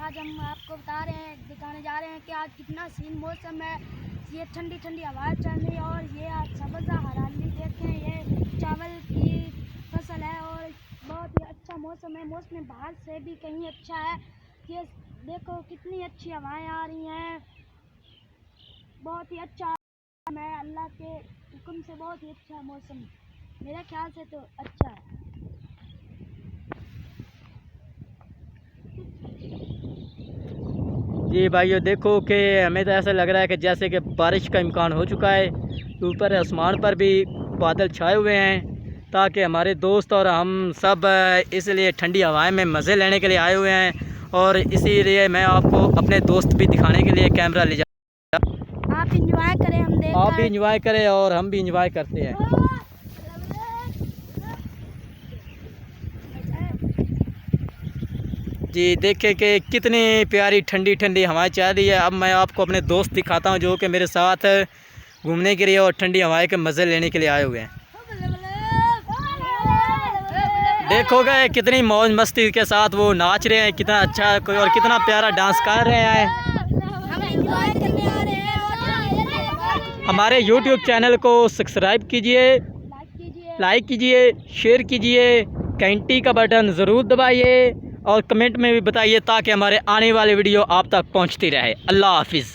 आज हम आपको दिखाने जा रहे हैं कि आज कितना सीन मौसम है। ये ठंडी ठंडी हवा चल रही है और ये आज सब्ज़ा हरियाली देखें, ये चावल की फसल है और बहुत ही अच्छा मौसम है। मौसम बाहर से भी कहीं अच्छा है। ये देखो कितनी अच्छी हवाएं आ रही हैं, बहुत ही अच्छा है। अल्लाह के हुक्म से बहुत ही अच्छा मौसम, मेरे ख्याल से तो अच्छा है। जी भाइयों, देखो कि हमें तो ऐसा लग रहा है कि जैसे कि बारिश का इम्कान हो चुका है। ऊपर आसमान पर भी बादल छाए हुए हैं ताकि हमारे दोस्त और हम सब इसलिए ठंडी हवाएं में मज़े लेने के लिए आए हुए हैं। और इसीलिए मैं आपको अपने दोस्त भी दिखाने के लिए कैमरा ले जा। आप इंजॉय करें, हम देख आप भी इंजॉय करें और हम भी इंजॉय करते हैं। जी देखें कि कितनी प्यारी ठंडी ठंडी हवाएं चल रही है। अब मैं आपको अपने दोस्त दिखाता हूं जो कि मेरे साथ घूमने के लिए और ठंडी हवाएं के मज़े लेने के लिए आए हुए हैं। देखोगे कितनी मौज मस्ती के साथ वो नाच रहे हैं, कितना अच्छा और कितना प्यारा डांस कर रहे हैं। हमारे YouTube चैनल को सब्सक्राइब कीजिए, लाइक कीजिए, शेयर कीजिए, घंटी का बटन ज़रूर दबाइए और कमेंट में भी बताइए ताकि हमारे आने वाले वीडियो आप तक पहुंचती रहे। अल्लाह हाफिज़।